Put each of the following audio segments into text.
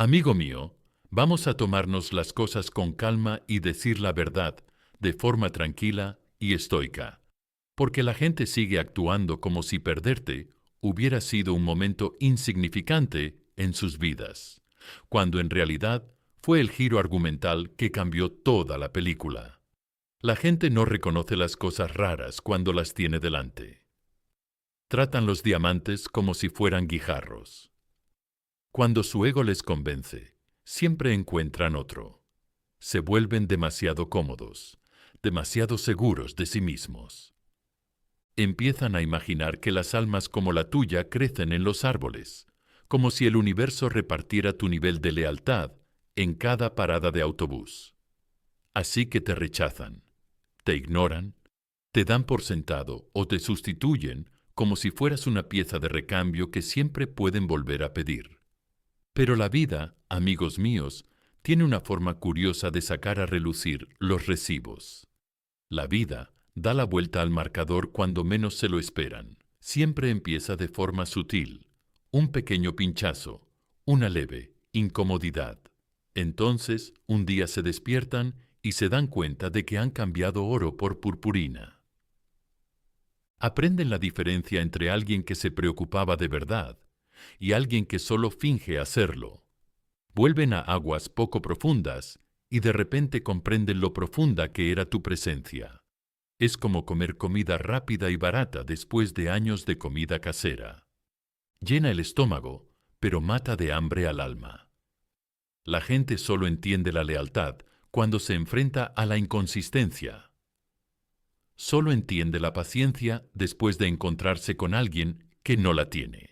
Amigo mío, vamos a tomarnos las cosas con calma y decir la verdad de forma tranquila y estoica, porque la gente sigue actuando como si perderte hubiera sido un momento insignificante en sus vidas, cuando en realidad fue el giro argumental que cambió toda la película. La gente no reconoce las cosas raras cuando las tiene delante. Tratan los diamantes como si fueran guijarros. Cuando su ego les convence, siempre encuentran otro. Se vuelven demasiado cómodos, demasiado seguros de sí mismos. Empiezan a imaginar que las almas como la tuya crecen en los árboles, como si el universo repartiera tu nivel de lealtad en cada parada de autobús. Así que te rechazan, te ignoran, te dan por sentado o te sustituyen como si fueras una pieza de recambio que siempre pueden volver a pedir. Pero la vida, amigos míos, tiene una forma curiosa de sacar a relucir los recibos. La vida da la vuelta al marcador cuando menos se lo esperan. Siempre empieza de forma sutil, un pequeño pinchazo, una leve incomodidad. Entonces, un día se despiertan y se dan cuenta de que han cambiado oro por purpurina. Aprenden la diferencia entre alguien que se preocupaba de verdad y alguien que solo finge hacerlo. Vuelven a aguas poco profundas y de repente comprenden lo profunda que era tu presencia. Es como comer comida rápida y barata después de años de comida casera. Llena el estómago, pero mata de hambre al alma. La gente solo entiende la lealtad cuando se enfrenta a la inconsistencia. Solo entiende la paciencia después de encontrarse con alguien que no la tiene.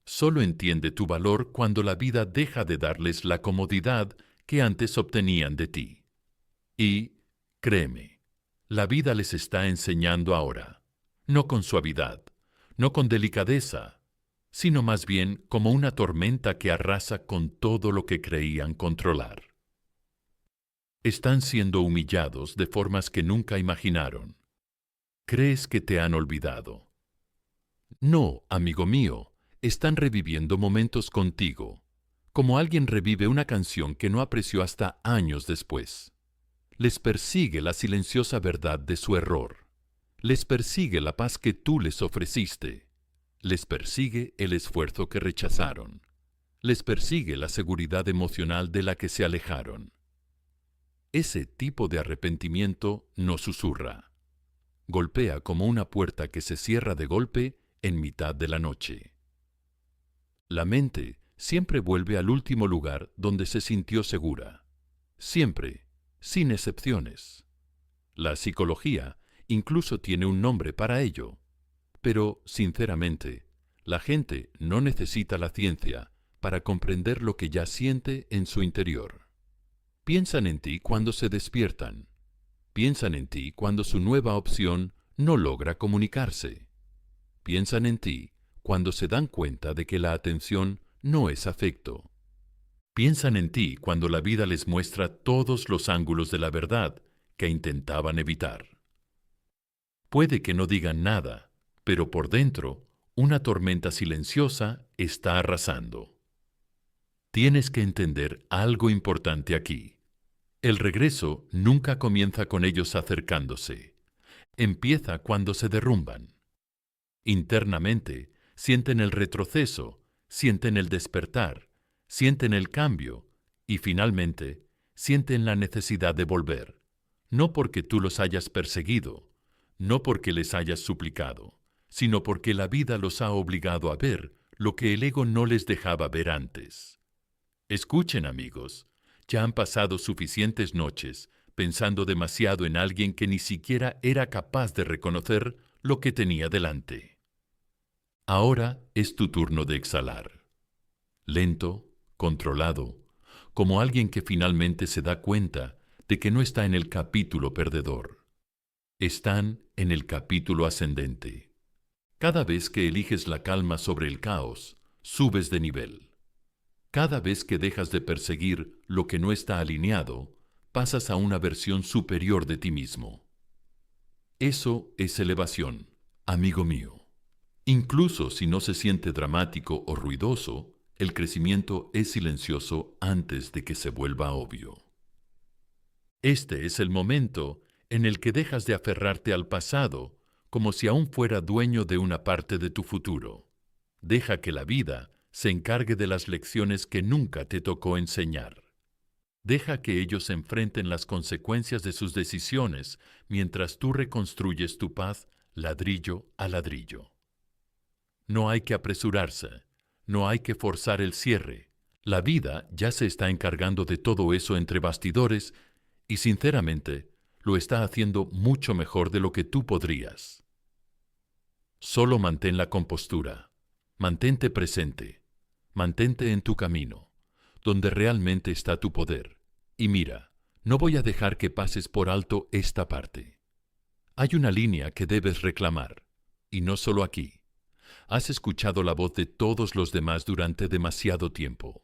Solo entiende tu valor cuando la vida deja de darles la comodidad que antes obtenían de ti. Y, créeme, la vida les está enseñando ahora, no con suavidad, no con delicadeza, sino más bien como una tormenta que arrasa con todo lo que creían controlar. Están siendo humillados de formas que nunca imaginaron. ¿Crees que te han olvidado? No, amigo mío. Están reviviendo momentos contigo, como alguien revive una canción que no apreció hasta años después. Les persigue la silenciosa verdad de su error. Les persigue la paz que tú les ofreciste. Les persigue el esfuerzo que rechazaron. Les persigue la seguridad emocional de la que se alejaron. Ese tipo de arrepentimiento no susurra. Golpea como una puerta que se cierra de golpe en mitad de la noche. La mente siempre vuelve al último lugar donde se sintió segura. Siempre, sin excepciones. La psicología incluso tiene un nombre para ello. Pero, sinceramente, la gente no necesita la ciencia para comprender lo que ya siente en su interior. Piensan en ti cuando se despiertan. Piensan en ti cuando su nueva opción no logra comunicarse. Piensan en ti cuando se dan cuenta de que la atención no es afecto. Piensan en ti cuando la vida les muestra todos los ángulos de la verdad que intentaban evitar. Puede que no digan nada, pero por dentro, una tormenta silenciosa está arrasando. Tienes que entender algo importante aquí. El regreso nunca comienza con ellos acercándose. Empieza cuando se derrumban. Internamente, sienten el retroceso, sienten el despertar, sienten el cambio y, finalmente, sienten la necesidad de volver. No porque tú los hayas perseguido, no porque les hayas suplicado, sino porque la vida los ha obligado a ver lo que el ego no les dejaba ver antes. Escuchen, amigos, ya han pasado suficientes noches pensando demasiado en alguien que ni siquiera era capaz de reconocer lo que tenía delante. Ahora es tu turno de exhalar. Lento, controlado, como alguien que finalmente se da cuenta de que no está en el capítulo perdedor. Están en el capítulo ascendente. Cada vez que eliges la calma sobre el caos, subes de nivel. Cada vez que dejas de perseguir lo que no está alineado, pasas a una versión superior de ti mismo. Eso es elevación, amigo mío. Incluso si no se siente dramático o ruidoso, El crecimiento es silencioso antes de que se vuelva obvio. Este es el momento en el que dejas de aferrarte al pasado como si aún fuera dueño de una parte de tu futuro. Deja que la vida se encargue de las lecciones que nunca te tocó enseñar. Deja que ellos enfrenten las consecuencias de sus decisiones mientras tú reconstruyes tu paz ladrillo a ladrillo. No hay que apresurarse, no hay que forzar el cierre. La vida ya se está encargando de todo eso entre bastidores y, sinceramente, lo está haciendo mucho mejor de lo que tú podrías. Solo mantén la compostura, mantente presente, mantente en tu camino, donde realmente está tu poder. Y mira, no voy a dejar que pases por alto esta parte. Hay una línea que debes reclamar, y no solo aquí. Has escuchado la voz de todos los demás durante demasiado tiempo.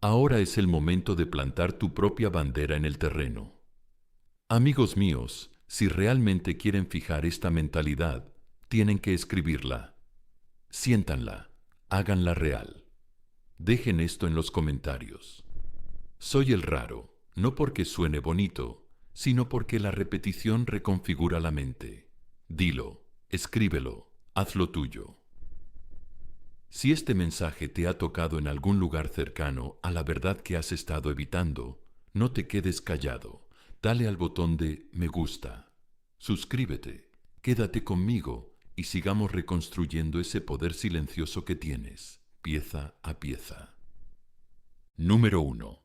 Ahora es el momento de plantar tu propia bandera en el terreno. Amigos míos, si realmente quieren fijar esta mentalidad, tienen que escribirla. Siéntanla, háganla real. Dejen esto en los comentarios. Soy el raro, no porque suene bonito, sino porque la repetición reconfigura la mente. Dilo, escríbelo, hazlo tuyo. Si este mensaje te ha tocado en algún lugar cercano a la verdad que has estado evitando, no te quedes callado. Dale al botón de me gusta. Suscríbete, quédate conmigo y sigamos reconstruyendo ese poder silencioso que tienes, pieza a pieza. Número 1.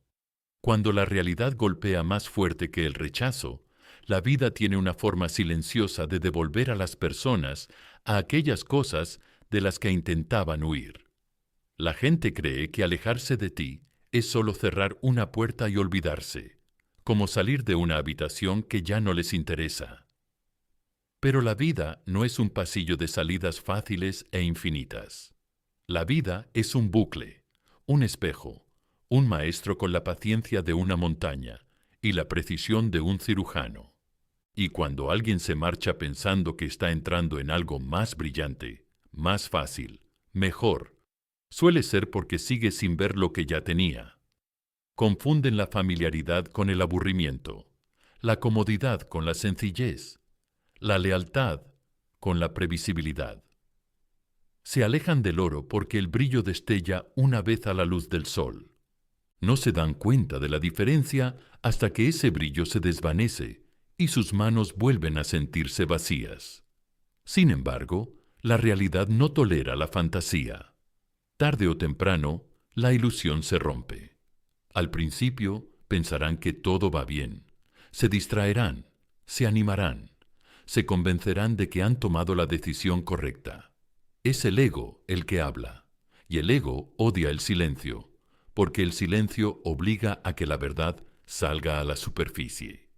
Cuando la realidad golpea más fuerte que el rechazo, la vida tiene una forma silenciosa de devolver a las personas a aquellas cosas de las que intentaban huir. La gente cree que alejarse de ti es solo cerrar una puerta y olvidarse, como salir de una habitación que ya no les interesa. Pero la vida no es un pasillo de salidas fáciles e infinitas. La vida es un bucle, un espejo, un maestro con la paciencia de una montaña y la precisión de un cirujano. Y cuando alguien se marcha pensando que está entrando en algo más brillante, más fácil, mejor, suele ser porque sigue sin ver lo que ya tenía. Confunden la familiaridad con el aburrimiento, la comodidad con la sencillez, la lealtad con la previsibilidad. Se alejan del oro porque el brillo destella una vez a la luz del sol. No se dan cuenta de la diferencia hasta que ese brillo se desvanece y sus manos vuelven a sentirse vacías. Sin embargo, la realidad no tolera la fantasía. Tarde o temprano, la ilusión se rompe. Al principio, pensarán que todo va bien. Se distraerán, se animarán, se convencerán de que han tomado la decisión correcta. Es el ego el que habla, y el ego odia el silencio, porque el silencio obliga a que la verdad salga a la superficie.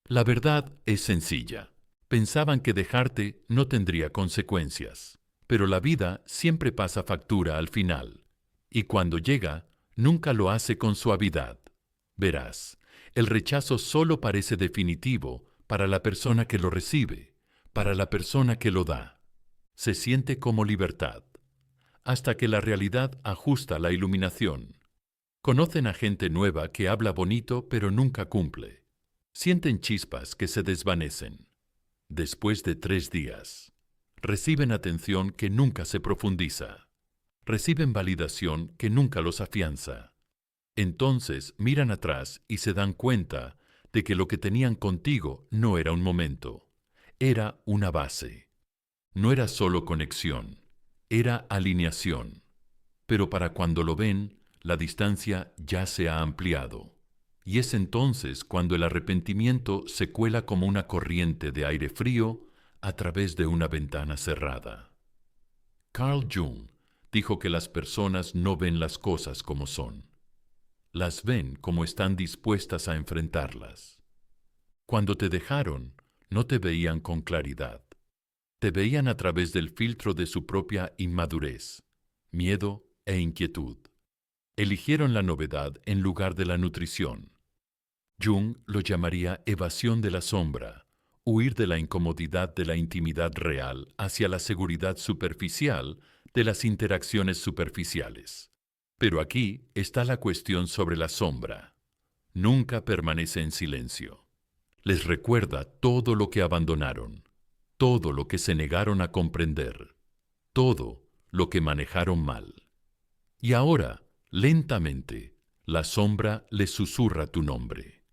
La verdad es sencilla. Pensaban que dejarte no tendría consecuencias, pero la vida siempre pasa factura al final, y cuando llega, nunca lo hace con suavidad. Verás, el rechazo solo parece definitivo para la persona que lo recibe, para la persona que lo da. Se siente como libertad, hasta que la realidad ajusta la iluminación. Conocen a gente nueva que habla bonito pero nunca cumple. Sienten chispas que se desvanecen. Después de 3 días, reciben atención que nunca se profundiza. Reciben validación que nunca los afianza. Entonces miran atrás y se dan cuenta de que lo que tenían contigo no era un momento, era una base. No era solo conexión, era alineación. Pero para cuando lo ven, la distancia ya se ha ampliado. Y es entonces cuando el arrepentimiento se cuela como una corriente de aire frío a través de una ventana cerrada. Carl Jung dijo que las personas no ven las cosas como son. Las ven como están dispuestas a enfrentarlas. Cuando te dejaron, no te veían con claridad. Te veían a través del filtro de su propia inmadurez, miedo e inquietud. Eligieron la novedad en lugar de la nutrición. Jung lo llamaría evasión de la sombra, huir de la incomodidad de la intimidad real hacia la seguridad superficial de las interacciones superficiales. Pero aquí está la cuestión sobre la sombra. Nunca permanece en silencio. Les recuerda todo lo que abandonaron, todo lo que se negaron a comprender, todo lo que manejaron mal. Y ahora, lentamente, la sombra les susurra tu nombre.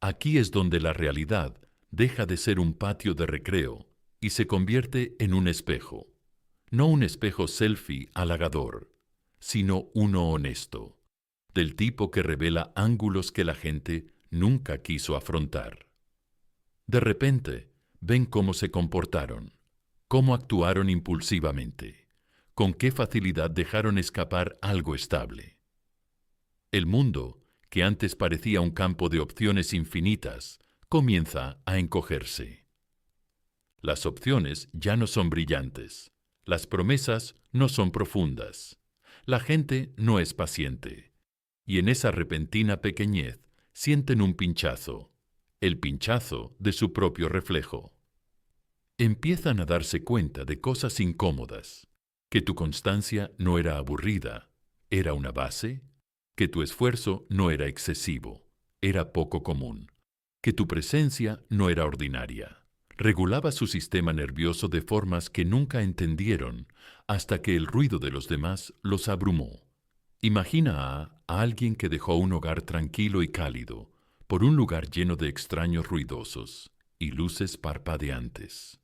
Aquí es donde la realidad deja de ser un patio de recreo y se convierte en un espejo. No un espejo selfie halagador, sino uno honesto, del tipo que revela ángulos que la gente nunca quiso afrontar. De repente, ven cómo se comportaron, cómo actuaron impulsivamente, con qué facilidad dejaron escapar algo estable. El mundo, que antes parecía un campo de opciones infinitas, comienza a encogerse. Las opciones ya no son brillantes, las promesas no son profundas, la gente no es paciente, y en esa repentina pequeñez sienten un pinchazo, el pinchazo de su propio reflejo. Empiezan a darse cuenta de cosas incómodas, que tu constancia no era aburrida, era una base, que tu esfuerzo no era excesivo, era poco común, que tu presencia no era ordinaria. Regulaba su sistema nervioso de formas que nunca entendieron hasta que el ruido de los demás los abrumó. Imagina a alguien que dejó un hogar tranquilo y cálido por un lugar lleno de extraños ruidosos y luces parpadeantes.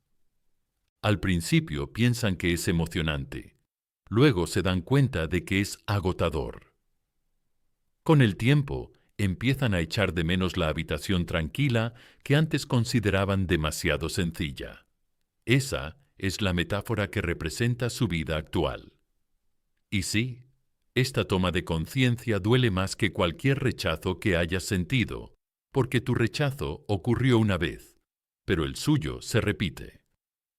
Al principio piensan que es emocionante, luego se dan cuenta de que es agotador. Con el tiempo, empiezan a echar de menos la habitación tranquila que antes consideraban demasiado sencilla. Esa es la metáfora que representa su vida actual. Y sí, esta toma de conciencia duele más que cualquier rechazo que hayas sentido, porque tu rechazo ocurrió una vez, pero el suyo se repite.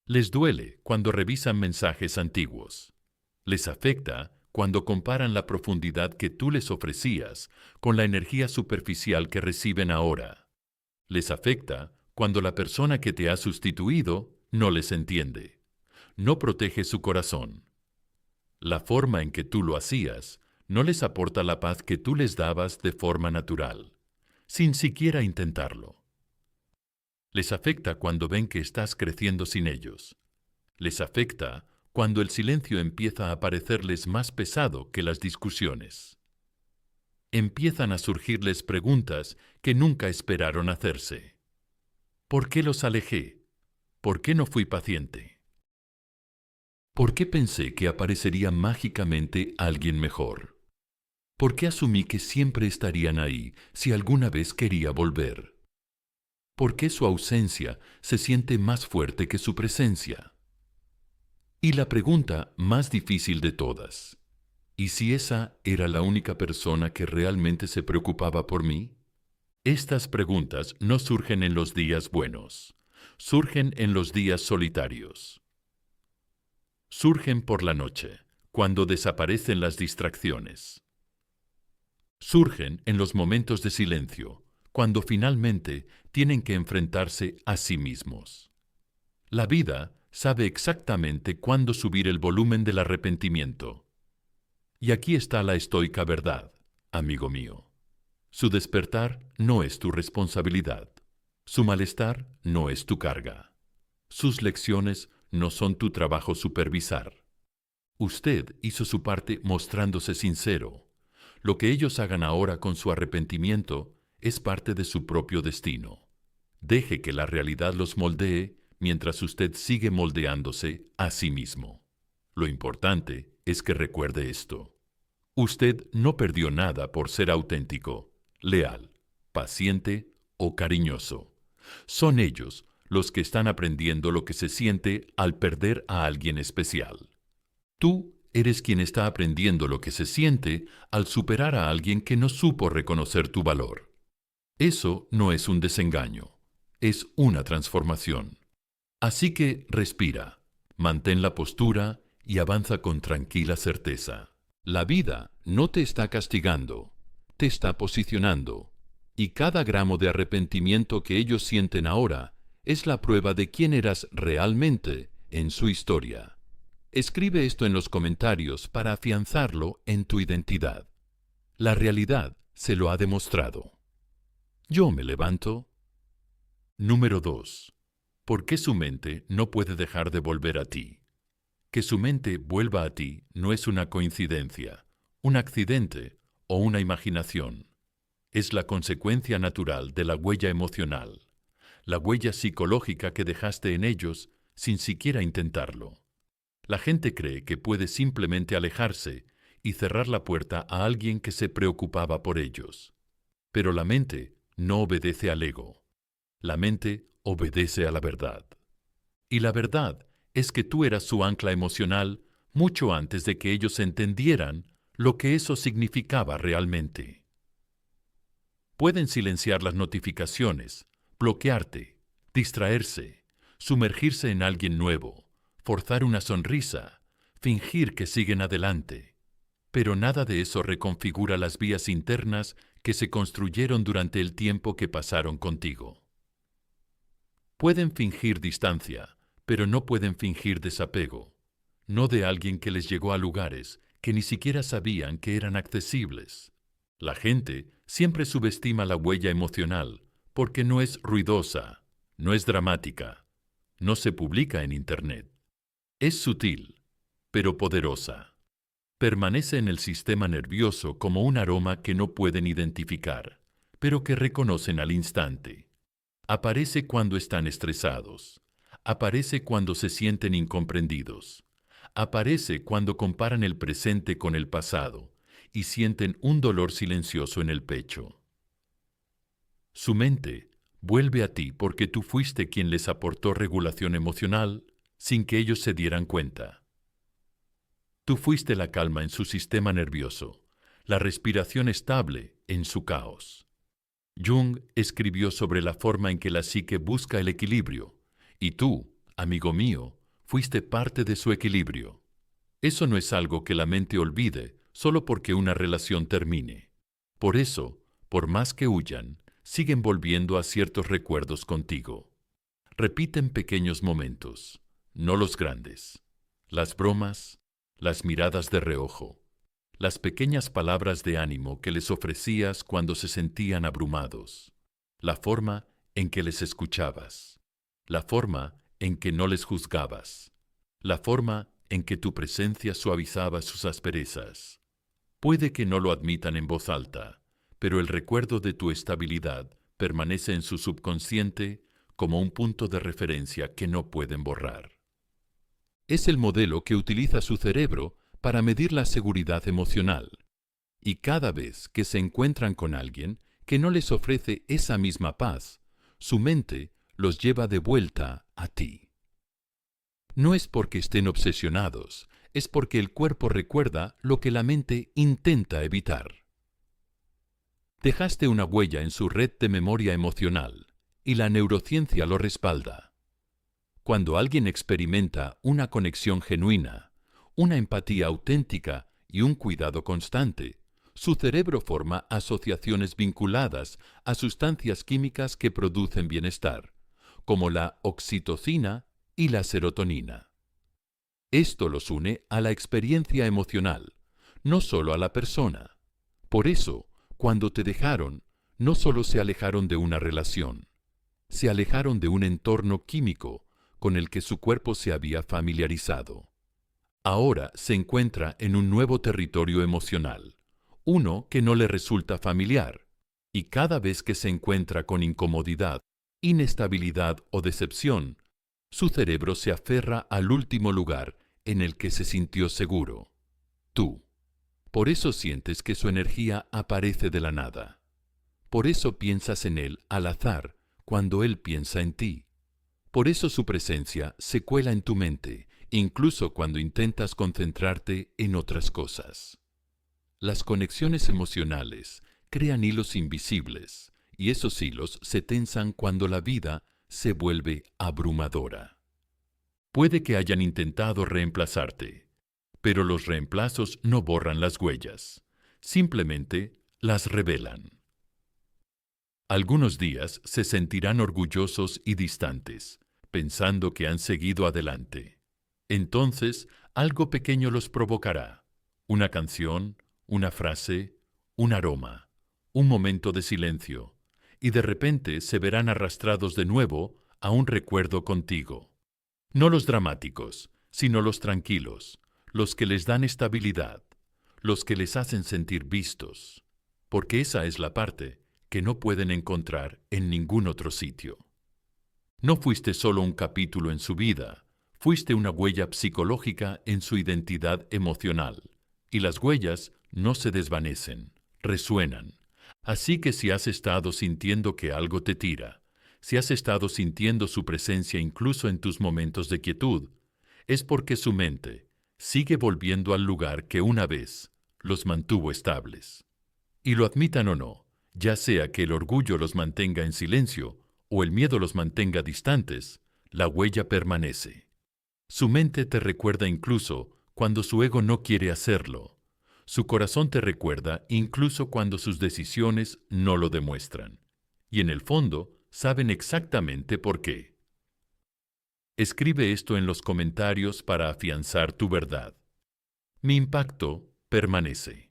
Les duele cuando revisan mensajes antiguos. Les afecta cuando comparan la profundidad que tú les ofrecías con la energía superficial que reciben ahora. Les afecta cuando la persona que te ha sustituido no les entiende, no protege su corazón. La forma en que tú lo hacías no les aporta la paz que tú les dabas de forma natural, sin siquiera intentarlo. Les afecta cuando ven que estás creciendo sin ellos. Les afecta cuando el silencio empieza a parecerles más pesado que las discusiones. Empiezan a surgirles preguntas que nunca esperaron hacerse. ¿Por qué los alejé? ¿Por qué no fui paciente? ¿Por qué pensé que aparecería mágicamente alguien mejor? ¿Por qué asumí que siempre estarían ahí si alguna vez quería volver? ¿Por qué su ausencia se siente más fuerte que su presencia? Y la pregunta más difícil de todas, ¿y si esa era la única persona que realmente se preocupaba por mí? Estas preguntas no surgen en los días buenos, surgen en los días solitarios. Surgen por la noche, cuando desaparecen las distracciones. Surgen en los momentos de silencio, cuando finalmente tienen que enfrentarse a sí mismos. La vida sabe exactamente cuándo subir el volumen del arrepentimiento. Y aquí está la estoica verdad, amigo mío. Su despertar no es tu responsabilidad. Su malestar no es tu carga. Sus lecciones no son tu trabajo supervisar. Usted hizo su parte mostrándose sincero. Lo que ellos hagan ahora con su arrepentimiento es parte de su propio destino. Deje que la realidad los moldee mientras usted sigue moldeándose a sí mismo. Lo importante es que recuerde esto. Usted no perdió nada por ser auténtico, leal, paciente o cariñoso. Son ellos los que están aprendiendo lo que se siente al perder a alguien especial. Tú eres quien está aprendiendo lo que se siente al superar a alguien que no supo reconocer tu valor. Eso no es un desengaño, es una transformación. Así que respira, mantén la postura y avanza con tranquila certeza. La vida no te está castigando, te está posicionando, y cada gramo de arrepentimiento que ellos sienten ahora es la prueba de quién eras realmente en su historia. Escribe esto en los comentarios para afianzarlo en tu identidad. La realidad se lo ha demostrado. Yo me levanto. Número 2. ¿Por qué su mente no puede dejar de volver a ti? Que su mente vuelva a ti no es una coincidencia, un accidente o una imaginación. Es la consecuencia natural de la huella emocional, la huella psicológica que dejaste en ellos sin siquiera intentarlo. La gente cree que puede simplemente alejarse y cerrar la puerta a alguien que se preocupaba por ellos. Pero la mente no obedece al ego. La mente obedece a la verdad. Y la verdad es que tú eras su ancla emocional mucho antes de que ellos entendieran lo que eso significaba realmente. Pueden silenciar las notificaciones, bloquearte, distraerse, sumergirse en alguien nuevo, forzar una sonrisa, fingir que siguen adelante. Pero nada de eso reconfigura las vías internas que se construyeron durante el tiempo que pasaron contigo. Pueden fingir distancia, pero no pueden fingir desapego, no de alguien que les llegó a lugares que ni siquiera sabían que eran accesibles. La gente siempre subestima la huella emocional porque no es ruidosa, no es dramática, no se publica en Internet. Es sutil, pero poderosa. Permanece en el sistema nervioso como un aroma que no pueden identificar, pero que reconocen al instante. Aparece cuando están estresados. Aparece cuando se sienten incomprendidos. Aparece cuando comparan el presente con el pasado y sienten un dolor silencioso en el pecho. Su mente vuelve a ti porque tú fuiste quien les aportó regulación emocional sin que ellos se dieran cuenta. Tú fuiste la calma en su sistema nervioso, la respiración estable en su caos. Jung escribió sobre la forma en que la psique busca el equilibrio, y tú, amigo mío, fuiste parte de su equilibrio. Eso no es algo que la mente olvide solo porque una relación termine. Por eso, por más que huyan, siguen volviendo a ciertos recuerdos contigo. Repiten pequeños momentos, no los grandes. Las bromas, las miradas de reojo, las pequeñas palabras de ánimo que les ofrecías cuando se sentían abrumados, la forma en que les escuchabas, la forma en que no les juzgabas, la forma en que tu presencia suavizaba sus asperezas. Puede que no lo admitan en voz alta, pero el recuerdo de tu estabilidad permanece en su subconsciente como un punto de referencia que no pueden borrar. Es el modelo que utiliza su cerebro para medir la seguridad emocional. Y cada vez que se encuentran con alguien que no les ofrece esa misma paz, su mente los lleva de vuelta a ti. No es porque estén obsesionados, es porque el cuerpo recuerda lo que la mente intenta evitar. Dejaste una huella en su red de memoria emocional, y la neurociencia lo respalda. Cuando alguien experimenta una conexión genuina, una empatía auténtica y un cuidado constante, su cerebro forma asociaciones vinculadas a sustancias químicas que producen bienestar, como la oxitocina y la serotonina. Esto los une a la experiencia emocional, no solo a la persona. Por eso, cuando te dejaron, no solo se alejaron de una relación, se alejaron de un entorno químico con el que su cuerpo se había familiarizado. Ahora se encuentra en un nuevo territorio emocional, uno que no le resulta familiar, y cada vez que se encuentra con incomodidad, inestabilidad o decepción, su cerebro se aferra al último lugar en el que se sintió seguro, tú. Por eso sientes que su energía aparece de la nada. Por eso piensas en él al azar cuando él piensa en ti. Por eso su presencia se cuela en tu mente, incluso cuando intentas concentrarte en otras cosas. Las conexiones emocionales crean hilos invisibles, y esos hilos se tensan cuando la vida se vuelve abrumadora. Puede que hayan intentado reemplazarte, pero los reemplazos no borran las huellas, simplemente las revelan. Algunos días se sentirán orgullosos y distantes, pensando que han seguido adelante. Entonces, Algo pequeño los provocará. Una canción, una frase, un aroma, un momento de silencio, y de repente se verán arrastrados de nuevo a un recuerdo contigo. No los dramáticos, sino los tranquilos, los que les dan estabilidad, los que les hacen sentir vistos, porque esa es la parte que no pueden encontrar en ningún otro sitio. No fuiste solo un capítulo en su vida, fuiste una huella psicológica en su identidad emocional, y las huellas no se desvanecen, resuenan. Así que si has estado sintiendo que algo te tira, si has estado sintiendo su presencia incluso en tus momentos de quietud, es porque su mente sigue volviendo al lugar que una vez los mantuvo estables. Y lo admitan o no, ya sea que el orgullo los mantenga en silencio o el miedo los mantenga distantes, la huella permanece. Su mente te recuerda incluso cuando su ego no quiere hacerlo. Su corazón te recuerda incluso cuando sus decisiones no lo demuestran. Y en el fondo, saben exactamente por qué. Escribe esto en los comentarios para afianzar tu verdad. Mi impacto permanece.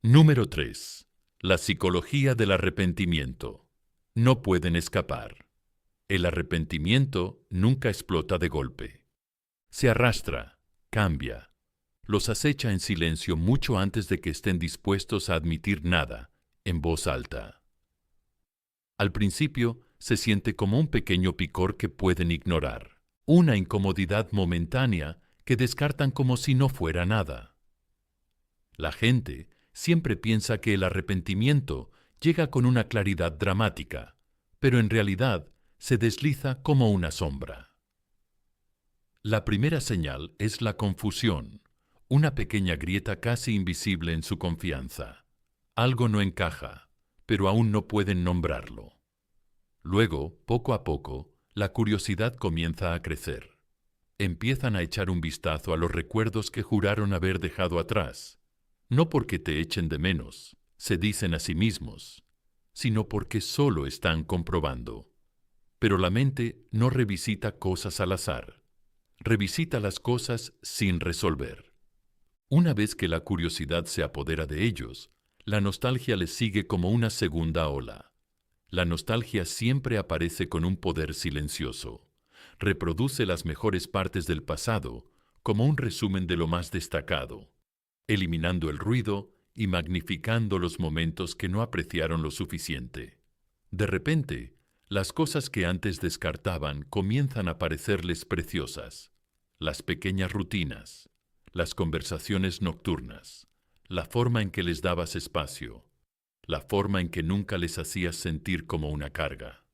Número 3. La psicología del arrepentimiento. No pueden escapar. El arrepentimiento nunca explota de golpe. Se arrastra, cambia. Los acecha en silencio mucho antes de que estén dispuestos a admitir nada, en voz alta. Al principio, se siente como un pequeño picor que pueden ignorar, una incomodidad momentánea que descartan como si no fuera nada. La gente siempre piensa que el arrepentimiento llega con una claridad dramática, pero en realidad se desliza como una sombra. La primera señal es la confusión, una pequeña grieta casi invisible en su confianza. Algo no encaja, pero aún no pueden nombrarlo. Luego, poco a poco, la curiosidad comienza a crecer. Empiezan a echar un vistazo a los recuerdos que juraron haber dejado atrás, no porque te echen de menos, se dicen a sí mismos, sino porque solo están comprobando. Pero la mente no revisita cosas al azar, revisita las cosas sin resolver. Una vez que la curiosidad se apodera de ellos, la nostalgia les sigue como una segunda ola. La nostalgia siempre aparece con un poder silencioso. Reproduce las mejores partes del pasado como un resumen de lo más destacado, eliminando el ruido y magnificando los momentos que no apreciaron lo suficiente. De repente, las cosas que antes descartaban comienzan a parecerles preciosas. Las pequeñas rutinas, las conversaciones nocturnas, la forma en que les dabas espacio, la forma en que nunca les hacías sentir como una carga.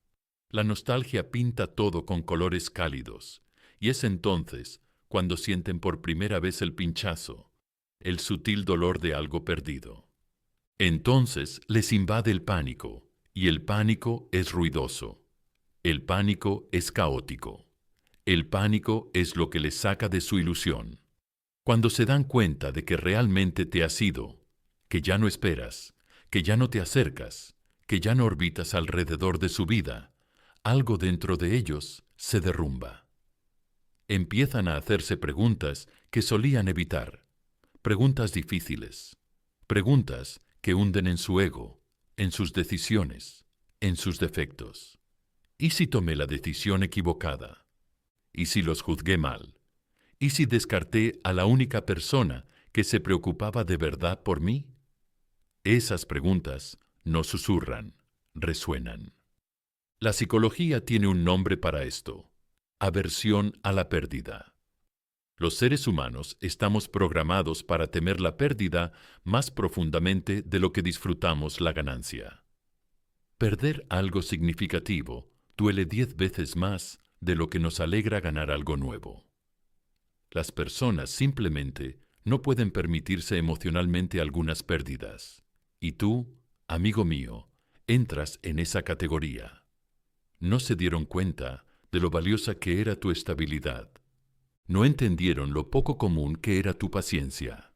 La nostalgia pinta todo con colores cálidos, y es entonces cuando sienten por primera vez el pinchazo, el sutil dolor de algo perdido. Entonces les invade el pánico, y el pánico es ruidoso. El pánico es caótico. El pánico es lo que les saca de su ilusión. Cuando se dan cuenta de que realmente te has ido, que ya no esperas, que ya no te acercas, que ya no orbitas alrededor de su vida, algo dentro de ellos se derrumba. Empiezan a hacerse preguntas que solían evitar, preguntas difíciles, preguntas que hunden en su ego, en sus decisiones, en sus defectos. ¿Y si tomé la decisión equivocada? ¿Y si los juzgué mal? ¿Y si descarté a la única persona que se preocupaba de verdad por mí? Esas preguntas no susurran, resuenan. La psicología tiene un nombre para esto: aversión a la pérdida. Los seres humanos estamos programados para temer la pérdida más profundamente de lo que disfrutamos la ganancia. Perder algo significativo duele 10 veces más de lo que nos alegra ganar algo nuevo. Las personas simplemente no pueden permitirse emocionalmente algunas pérdidas. Y tú, amigo mío, entras en esa categoría. No se dieron cuenta de lo valiosa que era tu estabilidad. No entendieron lo poco común que era tu paciencia.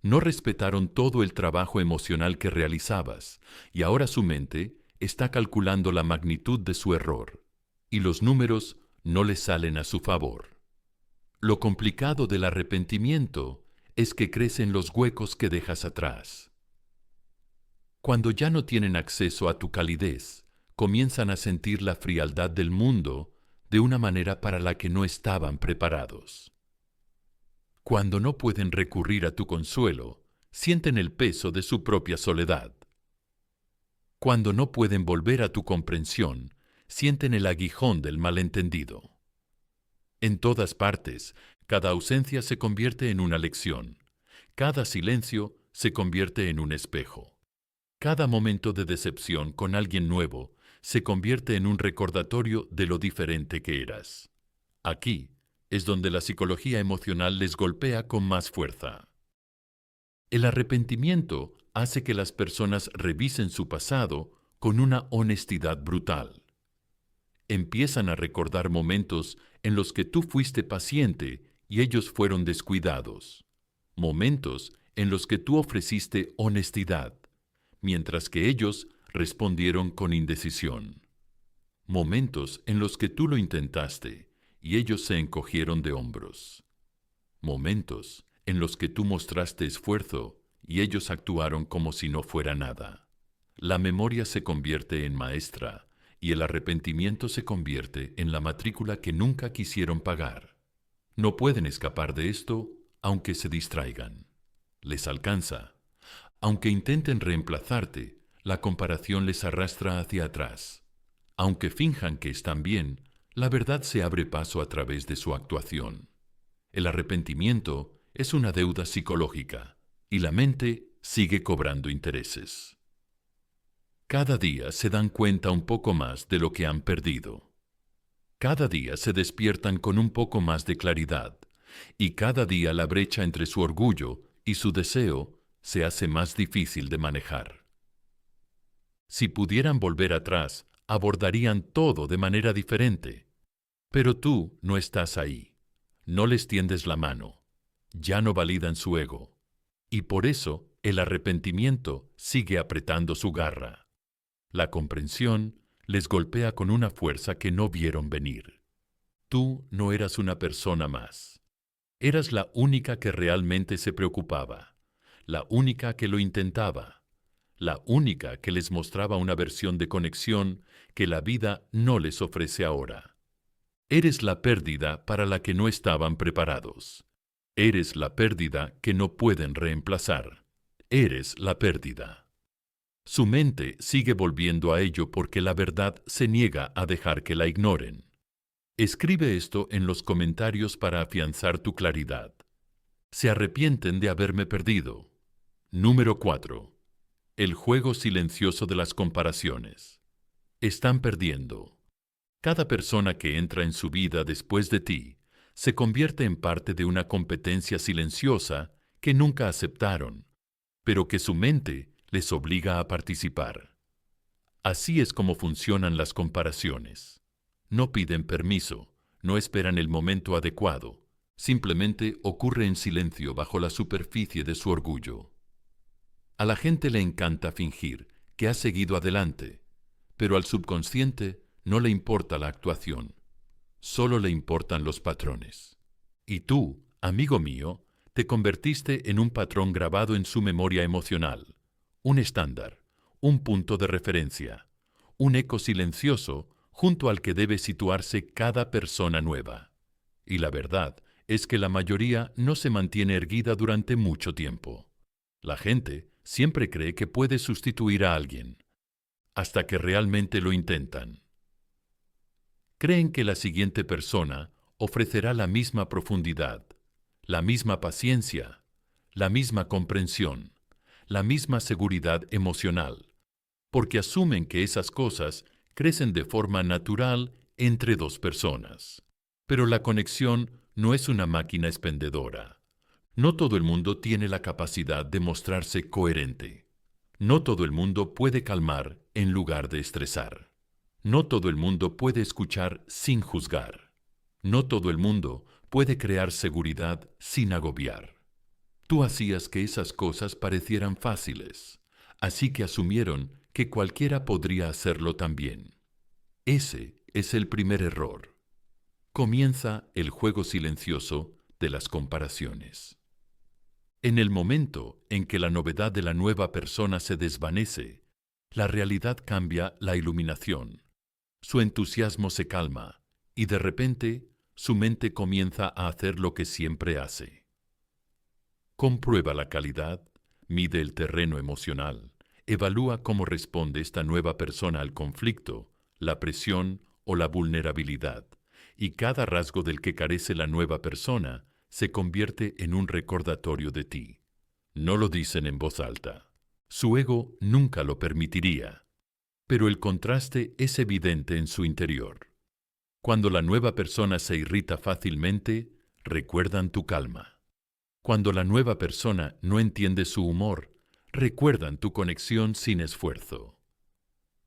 No respetaron todo el trabajo emocional que realizabas, y ahora su mente está calculando la magnitud de su error, y los números no le salen a su favor. Lo complicado del arrepentimiento es que crecen los huecos que dejas atrás. Cuando ya no tienen acceso a tu calidez, comienzan a sentir la frialdad del mundo de una manera para la que no estaban preparados. Cuando no pueden recurrir a tu consuelo, sienten el peso de su propia soledad. Cuando no pueden volver a tu comprensión, sienten el aguijón del malentendido. En todas partes, cada ausencia se convierte en una lección. Cada silencio se convierte en un espejo. Cada momento de decepción con alguien nuevo se convierte en un recordatorio de lo diferente que eras. Aquí es donde la psicología emocional les golpea con más fuerza. El arrepentimiento hace que las personas revisen su pasado con una honestidad brutal. Empiezan a recordar momentos en los que tú fuiste paciente y ellos fueron descuidados. Momentos en los que tú ofreciste honestidad, mientras que ellos respondieron con indecisión. Momentos en los que tú lo intentaste y ellos se encogieron de hombros. Momentos en los que tú mostraste esfuerzo y ellos actuaron como si no fuera nada. La memoria se convierte en maestra y el arrepentimiento se convierte en la matrícula que nunca quisieron pagar. No pueden escapar de esto aunque se distraigan. Les alcanza. Aunque intenten reemplazarte, la comparación les arrastra hacia atrás. Aunque finjan que están bien, la verdad se abre paso a través de su actuación. El arrepentimiento es una deuda psicológica y la mente sigue cobrando intereses. Cada día se dan cuenta un poco más de lo que han perdido. Cada día se despiertan con un poco más de claridad y cada día la brecha entre su orgullo y su deseo se hace más difícil de manejar. Si pudieran volver atrás, abordarían todo de manera diferente. Pero tú no estás ahí. No les tiendes la mano. Ya no validan su ego. Y por eso el arrepentimiento sigue apretando su garra. La comprensión les golpea con una fuerza que no vieron venir. Tú no eras una persona más. Eras la única que realmente se preocupaba, la única que lo intentaba, la única que les mostraba una versión de conexión que la vida no les ofrece ahora. Eres la pérdida para la que no estaban preparados. Eres la pérdida que no pueden reemplazar. Eres la pérdida. Su mente sigue volviendo a ello porque la verdad se niega a dejar que la ignoren. Escribe esto en los comentarios para afianzar tu claridad. Se arrepienten de haberme perdido. Número 4. El juego silencioso de las comparaciones. Están perdiendo. Cada persona que entra en su vida después de ti se convierte en parte de una competencia silenciosa que nunca aceptaron, pero que su mente les obliga a participar. Así es como funcionan las comparaciones. No piden permiso, no esperan el momento adecuado, simplemente ocurre en silencio bajo la superficie de su orgullo. A la gente le encanta fingir que ha seguido adelante, pero al subconsciente no le importa la actuación, solo le importan los patrones. Y tú, amigo mío, te convertiste en un patrón grabado en su memoria emocional, un estándar, un punto de referencia, un eco silencioso junto al que debe situarse cada persona nueva. Y la verdad es que la mayoría no se mantiene erguida durante mucho tiempo. La gente siempre cree que puede sustituir a alguien, hasta que realmente lo intentan. Creen que la siguiente persona ofrecerá la misma profundidad, la misma paciencia, la misma comprensión, la misma seguridad emocional, porque asumen que esas cosas crecen de forma natural entre dos personas. Pero la conexión no es una máquina expendedora. No todo el mundo tiene la capacidad de mostrarse coherente. No todo el mundo puede calmar en lugar de estresar. No todo el mundo puede escuchar sin juzgar. No todo el mundo puede crear seguridad sin agobiar. Tú hacías que esas cosas parecieran fáciles, así que asumieron que cualquiera podría hacerlo también. Ese es el primer error. Comienza el juego silencioso de las comparaciones. En el momento en que la novedad de la nueva persona se desvanece, la realidad cambia la iluminación, su entusiasmo se calma y de repente su mente comienza a hacer lo que siempre hace. Comprueba la calidad, mide el terreno emocional, evalúa cómo responde esta nueva persona al conflicto, la presión o la vulnerabilidad, y cada rasgo del que carece la nueva persona se convierte en un recordatorio de ti. No lo dicen en voz alta. Su ego nunca lo permitiría, pero el contraste es evidente en su interior. Cuando la nueva persona se irrita fácilmente, recuerdan tu calma. Cuando la nueva persona no entiende su humor, recuerdan tu conexión sin esfuerzo.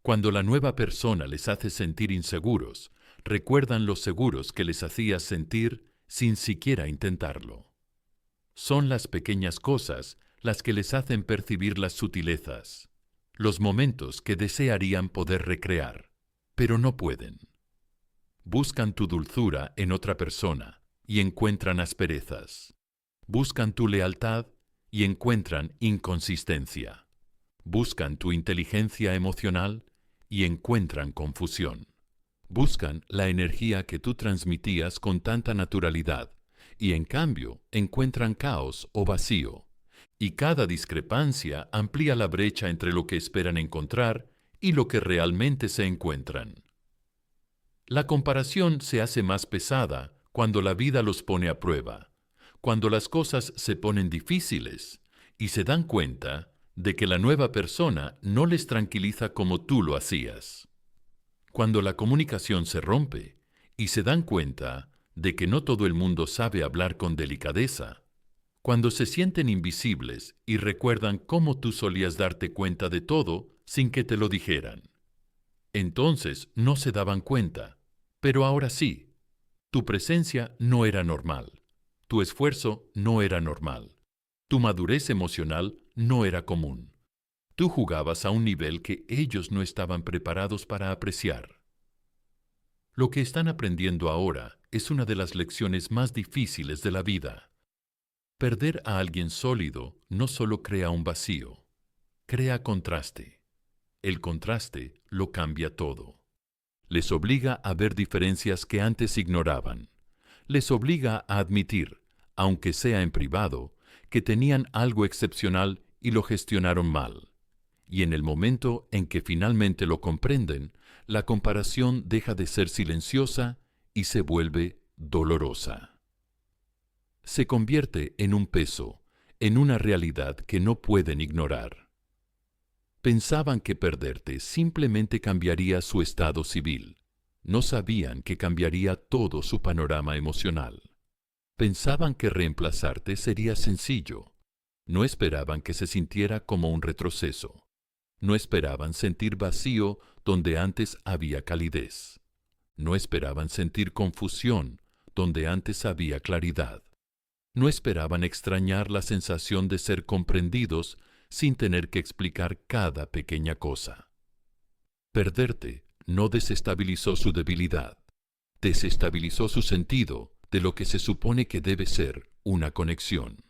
Cuando la nueva persona les hace sentir inseguros, recuerdan los seguros que les hacías sentir sin siquiera intentarlo. Son las pequeñas cosas las que les hacen percibir las sutilezas, los momentos que desearían poder recrear, pero no pueden. Buscan tu dulzura en otra persona y encuentran asperezas. Buscan tu lealtad y encuentran inconsistencia. Buscan tu inteligencia emocional y encuentran confusión. Buscan la energía que tú transmitías con tanta naturalidad y en cambio encuentran caos o vacío. Y cada discrepancia amplía la brecha entre lo que esperan encontrar y lo que realmente se encuentran. La comparación se hace más pesada cuando la vida los pone a prueba, cuando las cosas se ponen difíciles y se dan cuenta de que la nueva persona no les tranquiliza como tú lo hacías. Cuando la comunicación se rompe y se dan cuenta de que no todo el mundo sabe hablar con delicadeza, cuando se sienten invisibles y recuerdan cómo tú solías darte cuenta de todo sin que te lo dijeran. Entonces no se daban cuenta, pero ahora sí. Tu presencia no era normal, tu esfuerzo no era normal, tu madurez emocional no era común. Tú jugabas a un nivel que ellos no estaban preparados para apreciar. Lo que están aprendiendo ahora es una de las lecciones más difíciles de la vida. Perder a alguien sólido no solo crea un vacío, crea contraste. El contraste lo cambia todo. Les obliga a ver diferencias que antes ignoraban. Les obliga a admitir, aunque sea en privado, que tenían algo excepcional y lo gestionaron mal. Y en el momento en que finalmente lo comprenden, la comparación deja de ser silenciosa y se vuelve dolorosa. Se convierte en un peso, en una realidad que no pueden ignorar. Pensaban que perderte simplemente cambiaría su estado civil. No sabían que cambiaría todo su panorama emocional. Pensaban que reemplazarte sería sencillo. No esperaban que se sintiera como un retroceso. No esperaban sentir vacío donde antes había calidez. No esperaban sentir confusión donde antes había claridad. No esperaban extrañar la sensación de ser comprendidos sin tener que explicar cada pequeña cosa. Perderte no desestabilizó su debilidad, desestabilizó su sentido de lo que se supone que debe ser una conexión.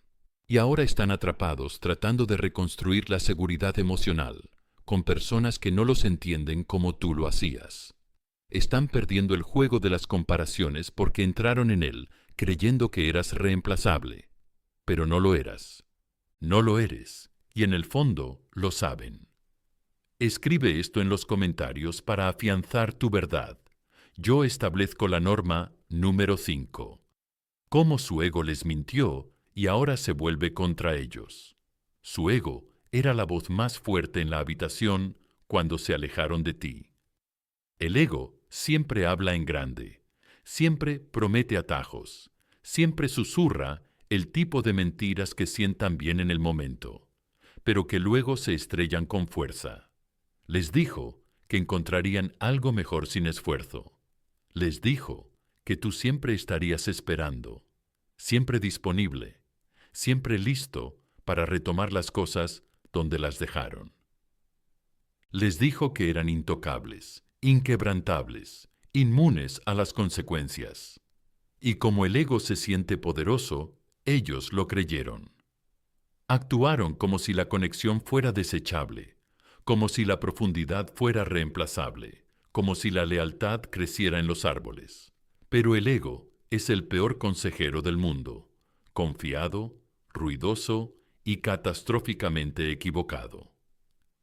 Y ahora están atrapados tratando de reconstruir la seguridad emocional con personas que no los entienden como tú lo hacías. Están perdiendo el juego de las comparaciones porque entraron en él creyendo que eras reemplazable, pero no lo eras. No lo eres, y en el fondo lo saben. Escribe esto en los comentarios para afianzar tu verdad. Yo establezco la norma número 5. Cómo su ego les mintió y ahora se vuelve contra ellos. Su ego era la voz más fuerte en la habitación cuando se alejaron de ti. El ego siempre habla en grande, siempre promete atajos, siempre susurra el tipo de mentiras que sientan bien en el momento, pero que luego se estrellan con fuerza. Les dijo que encontrarían algo mejor sin esfuerzo. Les dijo que tú siempre estarías esperando, siempre disponible, siempre listo para retomar las cosas donde las dejaron. Les dijo que eran intocables, inquebrantables, inmunes a las consecuencias. Y como el ego se siente poderoso, ellos lo creyeron. Actuaron como si la conexión fuera desechable, como si la profundidad fuera reemplazable, como si la lealtad creciera en los árboles. Pero el ego es el peor consejero del mundo, confiado, ruidoso y catastróficamente equivocado.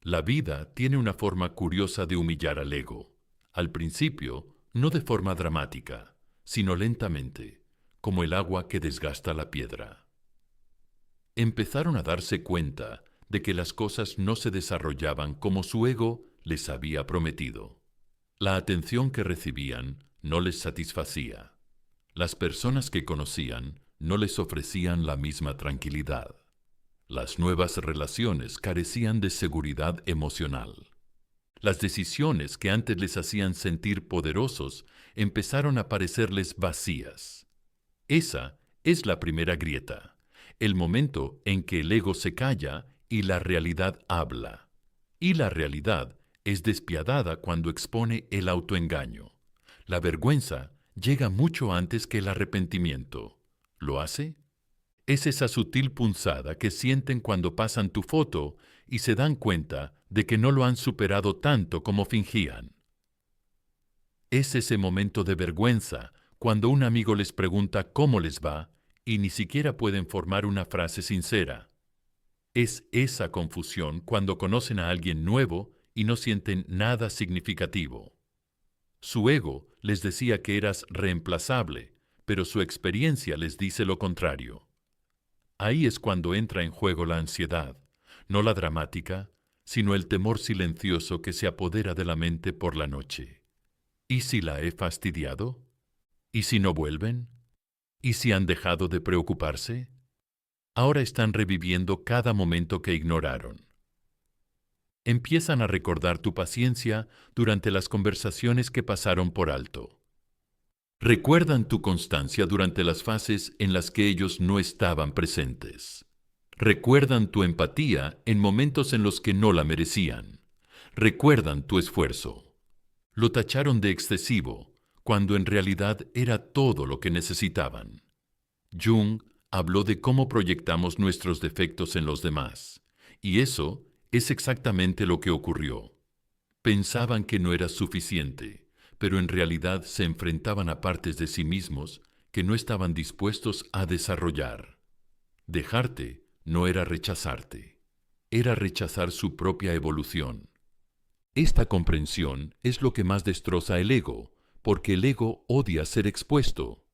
La vida tiene una forma curiosa de humillar al ego. Al principio, no de forma dramática, sino lentamente, como el agua que desgasta la piedra. Empezaron a darse cuenta de que las cosas no se desarrollaban como su ego les había prometido. La atención que recibían no les satisfacía. Las personas que conocían no les ofrecían la misma tranquilidad. Las nuevas relaciones carecían de seguridad emocional. Las decisiones que antes les hacían sentir poderosos empezaron a parecerles vacías. Esa es la primera grieta, el momento en que el ego se calla y la realidad habla. Y la realidad es despiadada cuando expone el autoengaño. La vergüenza llega mucho antes que el arrepentimiento. ¿Lo hace? Es esa sutil punzada que sienten cuando pasan tu foto y se dan cuenta de que no lo han superado tanto como fingían. Es ese momento de vergüenza cuando un amigo les pregunta cómo les va y ni siquiera pueden formar una frase sincera. Es esa confusión cuando conocen a alguien nuevo y no sienten nada significativo. Su ego les decía que eras reemplazable, pero su experiencia les dice lo contrario. Ahí es cuando entra en juego la ansiedad, no la dramática, sino el temor silencioso que se apodera de la mente por la noche. ¿Y si la he fastidiado? ¿Y si no vuelven? ¿Y si han dejado de preocuparse? Ahora están reviviendo cada momento que ignoraron. Empiezan a recordar tu paciencia durante las conversaciones que pasaron por alto. Recuerdan tu constancia durante las fases en las que ellos no estaban presentes. Recuerdan tu empatía en momentos en los que no la merecían. Recuerdan tu esfuerzo. Lo tacharon de excesivo, cuando en realidad era todo lo que necesitaban. Jung habló de cómo proyectamos nuestros defectos en los demás, y eso es exactamente lo que ocurrió. Pensaban que no era suficiente, pero en realidad se enfrentaban a partes de sí mismos que no estaban dispuestos a desarrollar. Dejarte no era rechazarte, era rechazar su propia evolución. Esta comprensión es lo que más destroza el ego, porque el ego odia ser expuesto.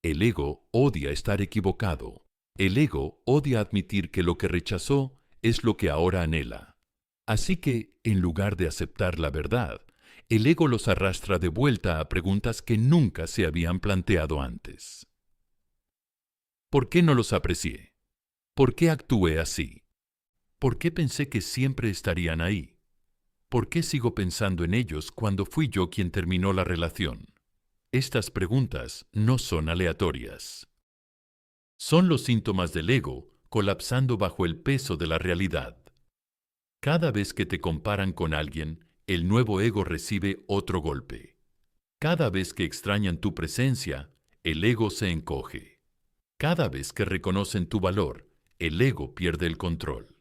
El ego odia estar equivocado. El ego odia admitir que lo que rechazó es lo que ahora anhela. Así que, en lugar de aceptar la verdad, el ego los arrastra de vuelta a preguntas que nunca se habían planteado antes. ¿Por qué no los aprecié? ¿Por qué actué así? ¿Por qué pensé que siempre estarían ahí? ¿Por qué sigo pensando en ellos cuando fui yo quien terminó la relación? Estas preguntas no son aleatorias. Son los síntomas del ego colapsando bajo el peso de la realidad. Cada vez que te comparan con alguien, el nuevo ego recibe otro golpe. Cada vez que extrañan tu presencia, el ego se encoge. Cada vez que reconocen tu valor, el ego pierde el control.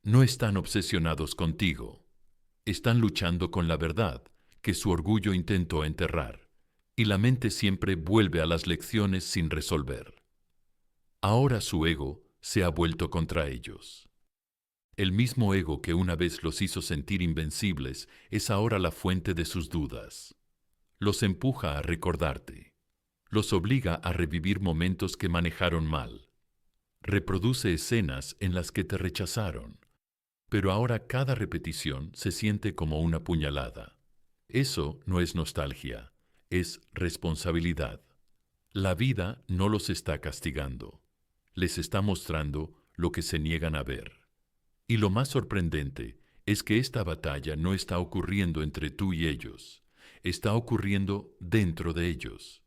No están obsesionados contigo. Están luchando con la verdad que su orgullo intentó enterrar, y la mente siempre vuelve a las lecciones sin resolver. Ahora su ego se ha vuelto contra ellos. El mismo ego que una vez los hizo sentir invencibles es ahora la fuente de sus dudas. Los empuja a recordarte. Los obliga a revivir momentos que manejaron mal. Reproduce escenas en las que te rechazaron. Pero ahora cada repetición se siente como una puñalada. Eso no es nostalgia, es responsabilidad. La vida no los está castigando. Les está mostrando lo que se niegan a ver. Y lo más sorprendente es que esta batalla no está ocurriendo entre tú y ellos, está ocurriendo dentro de ellos.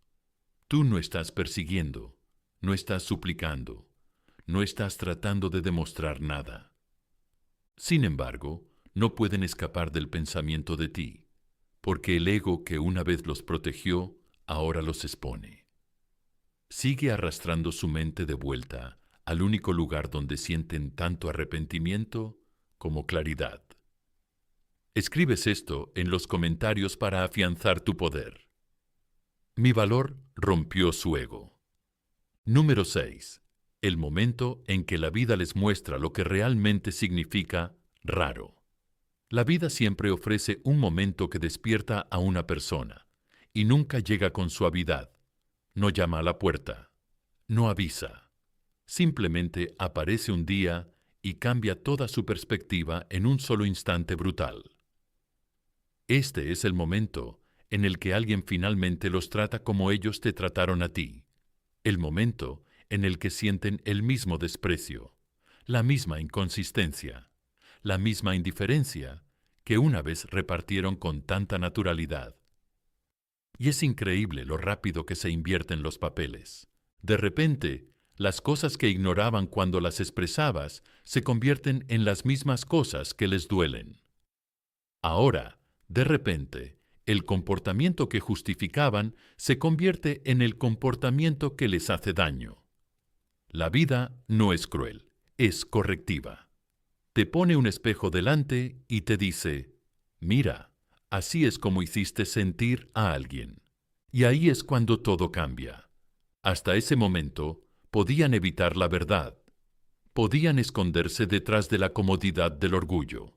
Tú no estás persiguiendo, no estás suplicando, no estás tratando de demostrar nada. Sin embargo, no pueden escapar del pensamiento de ti, porque el ego que una vez los protegió, ahora los expone. Sigue arrastrando su mente de vuelta al único lugar donde sienten tanto arrepentimiento como claridad. Escribes esto en los comentarios para afianzar tu poder. Mi valor rompió su ego. Número 6. El momento en que la vida les muestra lo que realmente significa raro. La vida siempre ofrece un momento que despierta a una persona, y nunca llega con suavidad. No llama a la puerta, no avisa. Simplemente aparece un día y cambia toda su perspectiva en un solo instante brutal. Este es el momento en el que alguien finalmente los trata como ellos te trataron a ti. El momento en el que sienten el mismo desprecio, la misma inconsistencia, la misma indiferencia que una vez repartieron con tanta naturalidad. Y es increíble lo rápido que se invierten los papeles. De repente, las cosas que ignoraban cuando las expresabas se convierten en las mismas cosas que les duelen. Ahora, de repente, el comportamiento que justificaban se convierte en el comportamiento que les hace daño. La vida no es cruel, es correctiva. Te pone un espejo delante y te dice, mira, así es como hiciste sentir a alguien. Y ahí es cuando todo cambia. Hasta ese momento, podían evitar la verdad. Podían esconderse detrás de la comodidad del orgullo.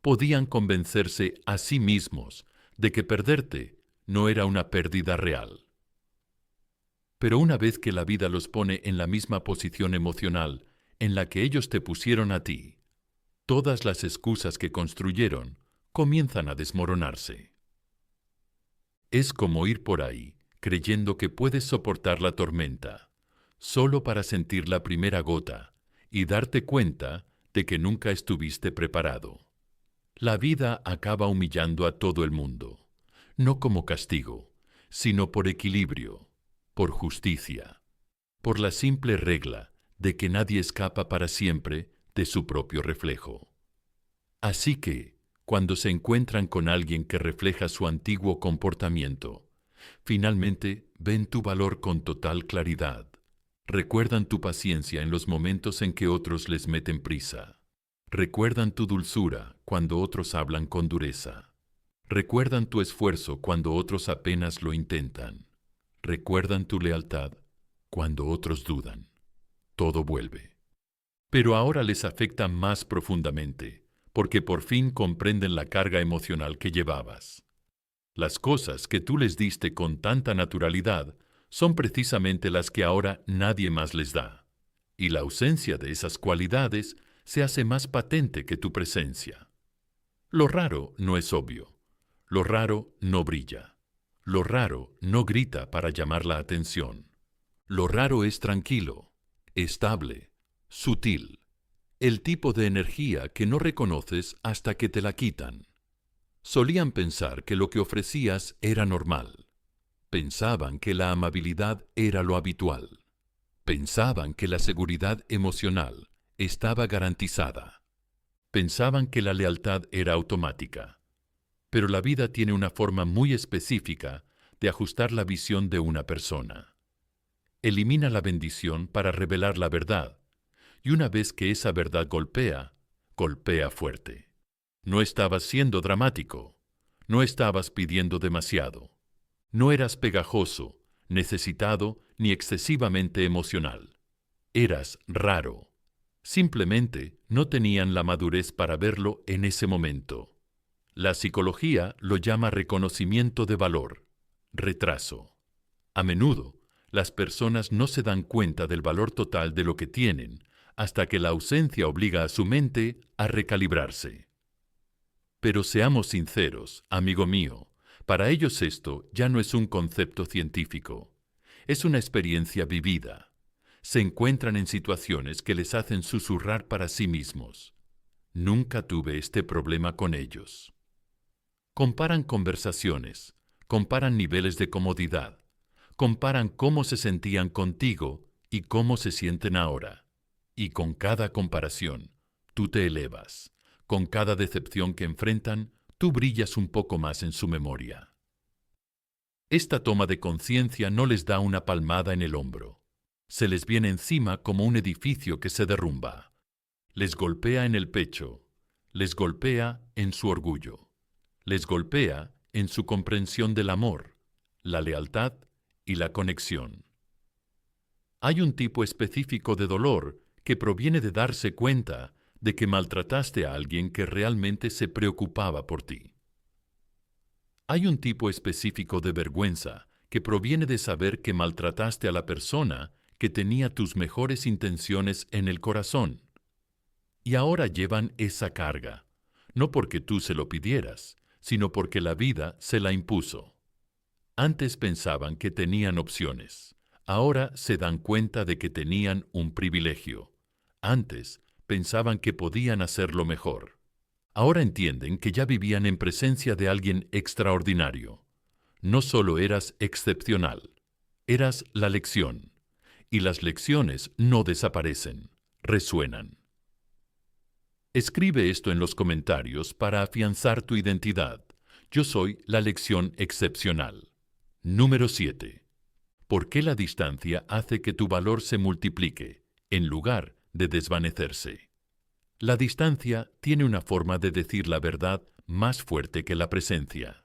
Podían convencerse a sí mismos de que perderte no era una pérdida real. Pero una vez que la vida los pone en la misma posición emocional en la que ellos te pusieron a ti, todas las excusas que construyeron comienzan a desmoronarse. Es como ir por ahí, creyendo que puedes soportar la tormenta, solo para sentir la primera gota y darte cuenta de que nunca estuviste preparado. La vida acaba humillando a todo el mundo, no como castigo, sino por equilibrio, por justicia, por la simple regla de que nadie escapa para siempre de su propio reflejo. Así que, cuando se encuentran con alguien que refleja su antiguo comportamiento, finalmente ven tu valor con total claridad. Recuerdan tu paciencia en los momentos en que otros les meten prisa. Recuerdan tu dulzura cuando otros hablan con dureza. Recuerdan tu esfuerzo cuando otros apenas lo intentan. Recuerdan tu lealtad cuando otros dudan. Todo vuelve. Pero ahora les afecta más profundamente, porque por fin comprenden la carga emocional que llevabas. Las cosas que tú les diste con tanta naturalidad son precisamente las que ahora nadie más les da. Y la ausencia de esas cualidades se hace más patente que tu presencia. Lo raro no es obvio. Lo raro no brilla. Lo raro no grita para llamar la atención. Lo raro es tranquilo, estable, sutil. El tipo de energía que no reconoces hasta que te la quitan. Solían pensar que lo que ofrecías era normal. Pensaban que la amabilidad era lo habitual. Pensaban que la seguridad emocional estaba garantizada. Pensaban que la lealtad era automática. Pero la vida tiene una forma muy específica de ajustar la visión de una persona. Elimina la bendición para revelar la verdad, y una vez que esa verdad golpea, golpea fuerte. No estabas siendo dramático, no estabas pidiendo demasiado, no eras pegajoso, necesitado ni excesivamente emocional. Eras raro. Simplemente no tenían la madurez para verlo en ese momento. La psicología lo llama reconocimiento de valor, retraso. A menudo, las personas no se dan cuenta del valor total de lo que tienen hasta que la ausencia obliga a su mente a recalibrarse. Pero seamos sinceros, amigo mío, para ellos esto ya no es un concepto científico, es una experiencia vivida. Se encuentran en situaciones que les hacen susurrar para sí mismos. Nunca tuve este problema con ellos. Comparan conversaciones, comparan niveles de comodidad, comparan cómo se sentían contigo y cómo se sienten ahora. Y con cada comparación, tú te elevas. Con cada decepción que enfrentan, tú brillas un poco más en su memoria. Esta toma de conciencia no les da una palmada en el hombro. Se les viene encima como un edificio que se derrumba. Les golpea en el pecho, les golpea en su orgullo, les golpea en su comprensión del amor, la lealtad y la conexión. Hay un tipo específico de dolor que proviene de darse cuenta de que maltrataste a alguien que realmente se preocupaba por ti. Hay un tipo específico de vergüenza que proviene de saber que maltrataste a la persona que tenía tus mejores intenciones en el corazón. Y ahora llevan esa carga, no porque tú se lo pidieras, sino porque la vida se la impuso. Antes pensaban que tenían opciones, ahora se dan cuenta de que tenían un privilegio. Antes pensaban que podían hacerlo mejor. Ahora entienden que ya vivían en presencia de alguien extraordinario. No solo eras excepcional, eras la lección. Y las lecciones no desaparecen, resuenan. Escribe esto en los comentarios para afianzar tu identidad. Yo soy la lección excepcional. Número 7. ¿Por qué la distancia hace que tu valor se multiplique, en lugar de desvanecerse? La distancia tiene una forma de decir la verdad más fuerte que la presencia.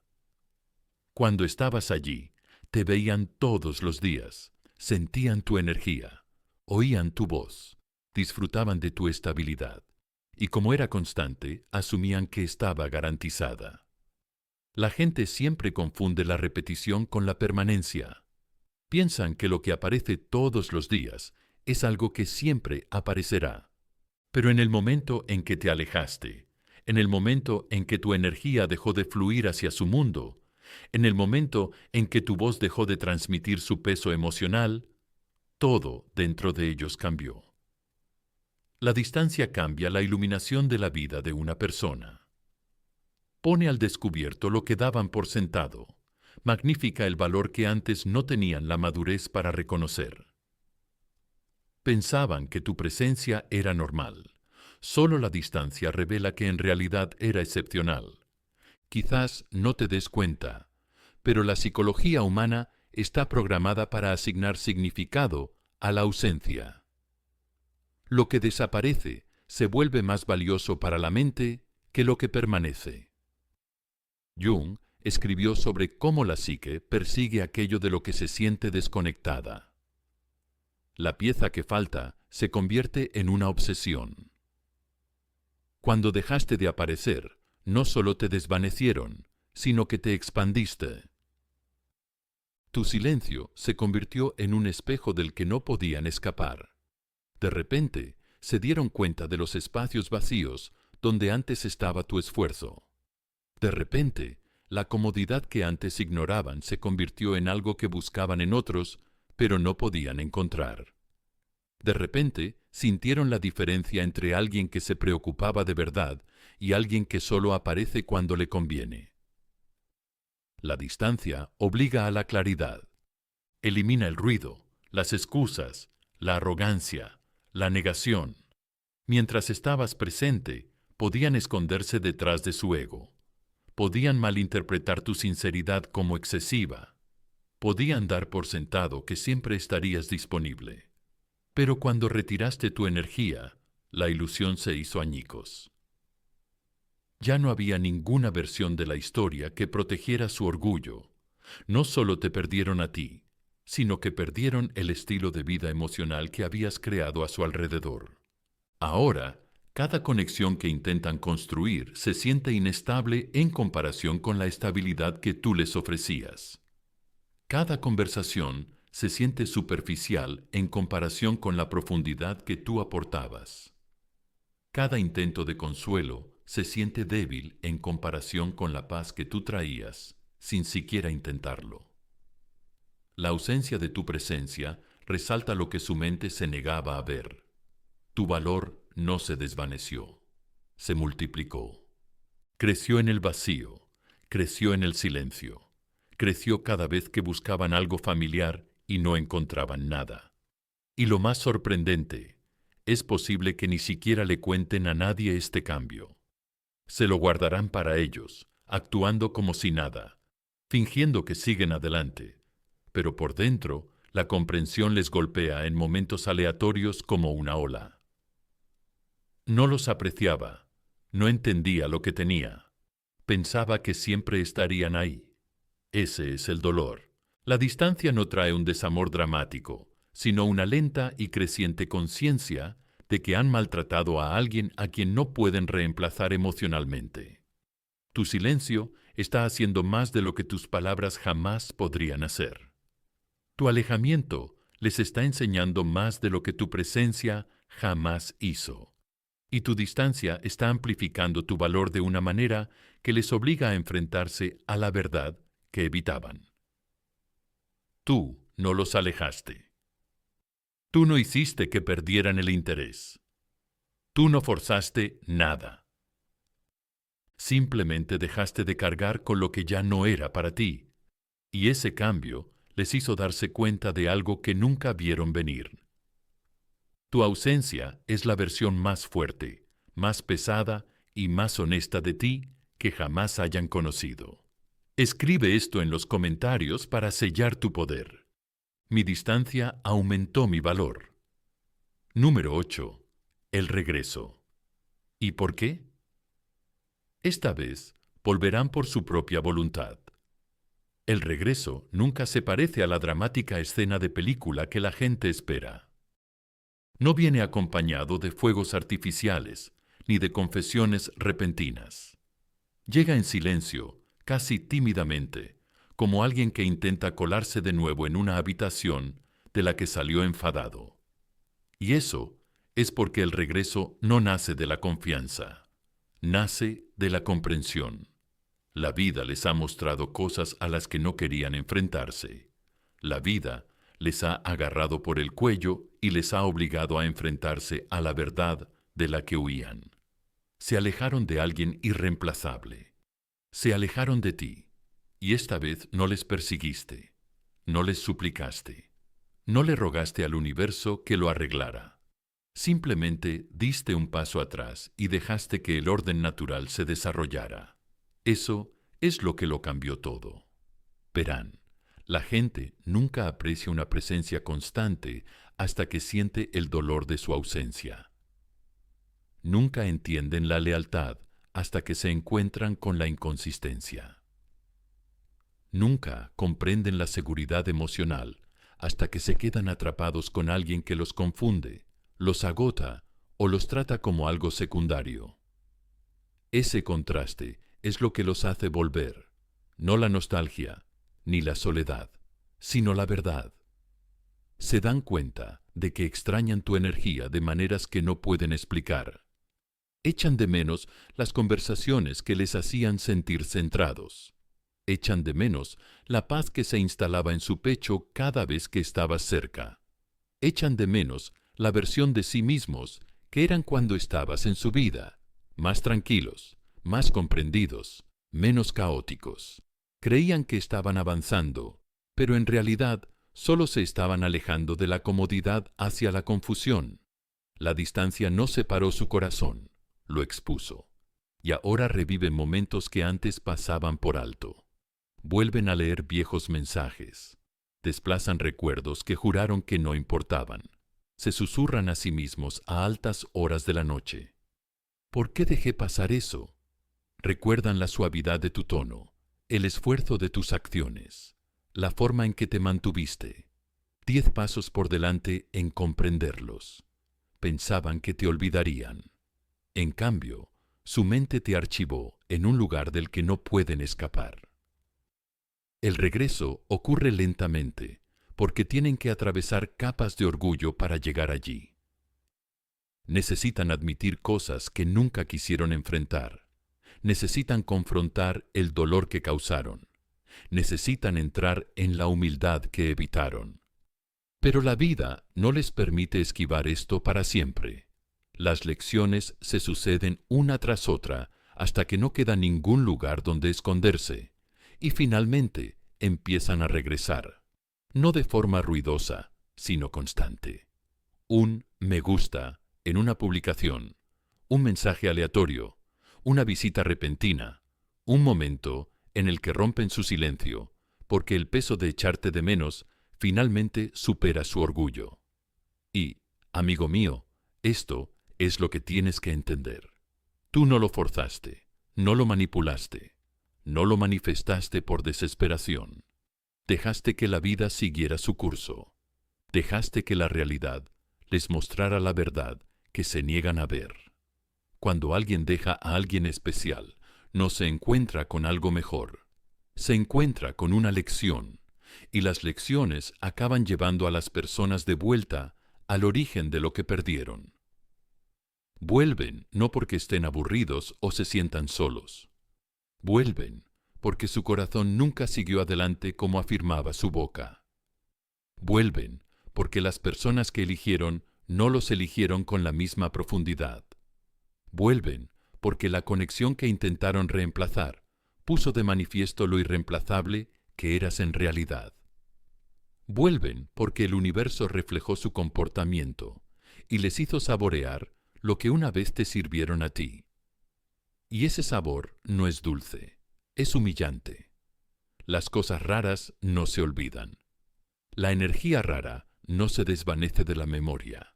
Cuando estabas allí, te veían todos los días, sentían tu energía, oían tu voz, disfrutaban de tu estabilidad, y como era constante, asumían que estaba garantizada. La gente siempre confunde la repetición con la permanencia. Piensan que lo que aparece todos los días es algo que siempre aparecerá. Pero en el momento en que te alejaste, en el momento en que tu energía dejó de fluir hacia su mundo, en el momento en que tu voz dejó de transmitir su peso emocional, todo dentro de ellos cambió. La distancia cambia la iluminación de la vida de una persona. Pone al descubierto lo que daban por sentado, magnifica el valor que antes no tenían la madurez para reconocer. Pensaban que tu presencia era normal. Solo la distancia revela que en realidad era excepcional. Quizás no te des cuenta, pero la psicología humana está programada para asignar significado a la ausencia. Lo que desaparece se vuelve más valioso para la mente que lo que permanece. Jung escribió sobre cómo la psique persigue aquello de lo que se siente desconectada. La pieza que falta se convierte en una obsesión. Cuando dejaste de aparecer, no solo te desvanecieron, sino que te expandiste. Tu silencio se convirtió en un espejo del que no podían escapar. De repente, se dieron cuenta de los espacios vacíos donde antes estaba tu esfuerzo. De repente, la comodidad que antes ignoraban se convirtió en algo que buscaban en otros, pero no podían encontrar. De repente, sintieron la diferencia entre alguien que se preocupaba de verdad y alguien que solo aparece cuando le conviene. La distancia obliga a la claridad. Elimina el ruido, las excusas, la arrogancia, la negación. Mientras estabas presente, podían esconderse detrás de su ego. Podían malinterpretar tu sinceridad como excesiva. Podían dar por sentado que siempre estarías disponible. Pero cuando retiraste tu energía, la ilusión se hizo añicos. Ya no había ninguna versión de la historia que protegiera su orgullo. No solo te perdieron a ti, sino que perdieron el estilo de vida emocional que habías creado a su alrededor. Ahora, cada conexión que intentan construir se siente inestable en comparación con la estabilidad que tú les ofrecías. Cada conversación se siente superficial en comparación con la profundidad que tú aportabas. Cada intento de consuelo se siente débil en comparación con la paz que tú traías, sin siquiera intentarlo. La ausencia de tu presencia resalta lo que su mente se negaba a ver. Tu valor no se desvaneció, se multiplicó. Creció en el vacío, creció en el silencio, creció cada vez que buscaban algo familiar y no encontraban nada. Y lo más sorprendente, es posible que ni siquiera le cuenten a nadie este cambio. Se lo guardarán para ellos, actuando como si nada, fingiendo que siguen adelante, pero por dentro la comprensión les golpea en momentos aleatorios como una ola. No los apreciaba, no entendía lo que tenía, pensaba que siempre estarían ahí. Ese es el dolor. La distancia no trae un desamor dramático, sino una lenta y creciente conciencia de que han maltratado a alguien a quien no pueden reemplazar emocionalmente. Tu silencio está haciendo más de lo que tus palabras jamás podrían hacer. Tu alejamiento les está enseñando más de lo que tu presencia jamás hizo. Y tu distancia está amplificando tu valor de una manera que les obliga a enfrentarse a la verdad que evitaban. Tú no los alejaste. Tú no hiciste que perdieran el interés. Tú no forzaste nada. Simplemente dejaste de cargar con lo que ya no era para ti, y ese cambio les hizo darse cuenta de algo que nunca vieron venir. Tu ausencia es la versión más fuerte, más pesada y más honesta de ti que jamás hayan conocido. Escribe esto en los comentarios para sellar tu poder. Mi distancia aumentó mi valor. Número 8. El regreso. ¿Y por qué? Esta vez volverán por su propia voluntad. El regreso nunca se parece a la dramática escena de película que la gente espera. No viene acompañado de fuegos artificiales ni de confesiones repentinas. Llega en silencio, casi tímidamente, como alguien que intenta colarse de nuevo en una habitación de la que salió enfadado. Y eso es porque el regreso no nace de la confianza, nace de la comprensión. La vida les ha mostrado cosas a las que no querían enfrentarse. La vida les ha agarrado por el cuello y les ha obligado a enfrentarse a la verdad de la que huían. Se alejaron de alguien irreemplazable. Se alejaron de ti, y esta vez no les persiguiste, no les suplicaste, no le rogaste al universo que lo arreglara. Simplemente diste un paso atrás y dejaste que el orden natural se desarrollara. Eso es lo que lo cambió todo. Verán, la gente nunca aprecia una presencia constante hasta que siente el dolor de su ausencia. Nunca entienden la lealtad hasta que se encuentran con la inconsistencia. Nunca comprenden la seguridad emocional hasta que se quedan atrapados con alguien que los confunde, los agota o los trata como algo secundario. Ese contraste es lo que los hace volver, no la nostalgia ni la soledad, sino la verdad. Se dan cuenta de que extrañan tu energía de maneras que no pueden explicar. Echan de menos las conversaciones que les hacían sentir centrados. Echan de menos la paz que se instalaba en su pecho cada vez que estabas cerca. Echan de menos la versión de sí mismos que eran cuando estabas en su vida, más tranquilos, más comprendidos, menos caóticos. Creían que estaban avanzando, pero en realidad solo se estaban alejando de la comodidad hacia la confusión. La distancia no separó su corazón, lo expuso, y ahora reviven momentos que antes pasaban por alto. Vuelven a leer viejos mensajes, desplazan recuerdos que juraron que no importaban, se susurran a sí mismos a altas horas de la noche. ¿Por qué dejé pasar eso? Recuerdan la suavidad de tu tono, el esfuerzo de tus acciones, la forma en que te mantuviste. 10 pasos por delante en comprenderlos. Pensaban que te olvidarían. En cambio, su mente te archivó en un lugar del que no pueden escapar. El regreso ocurre lentamente, porque tienen que atravesar capas de orgullo para llegar allí. Necesitan admitir cosas que nunca quisieron enfrentar. Necesitan confrontar el dolor que causaron. Necesitan entrar en la humildad que evitaron. Pero la vida no les permite esquivar esto para siempre. Las lecciones se suceden una tras otra hasta que no queda ningún lugar donde esconderse, y finalmente empiezan a regresar, no de forma ruidosa, sino constante. Un me gusta en una publicación, un mensaje aleatorio, una visita repentina, un momento en el que rompen su silencio, porque el peso de echarte de menos finalmente supera su orgullo. Y, amigo mío, esto es lo que tienes que entender. Tú no lo forzaste, no lo manipulaste, no lo manifestaste por desesperación. Dejaste que la vida siguiera su curso. Dejaste que la realidad les mostrara la verdad que se niegan a ver. Cuando alguien deja a alguien especial, no se encuentra con algo mejor. Se encuentra con una lección, y las lecciones acaban llevando a las personas de vuelta al origen de lo que perdieron. Vuelven no porque estén aburridos o se sientan solos. Vuelven porque su corazón nunca siguió adelante como afirmaba su boca. Vuelven porque las personas que eligieron no los eligieron con la misma profundidad. Vuelven porque la conexión que intentaron reemplazar puso de manifiesto lo irreemplazable que eras en realidad. Vuelven porque el universo reflejó su comportamiento y les hizo saborear lo que una vez te sirvieron a ti. Y ese sabor no es dulce, es humillante. Las cosas raras no se olvidan. La energía rara no se desvanece de la memoria.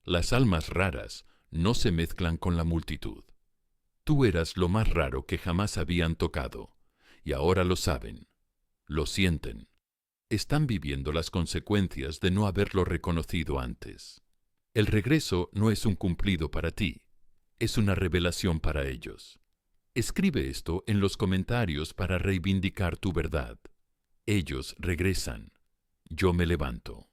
Las almas raras no se mezclan con la multitud. Tú eras lo más raro que jamás habían tocado, y ahora lo saben, lo sienten. Están viviendo las consecuencias de no haberlo reconocido antes. El regreso no es un cumplido para ti, es una revelación para ellos. Escribe esto en los comentarios para reivindicar tu verdad. Ellos regresan. Yo me levanto.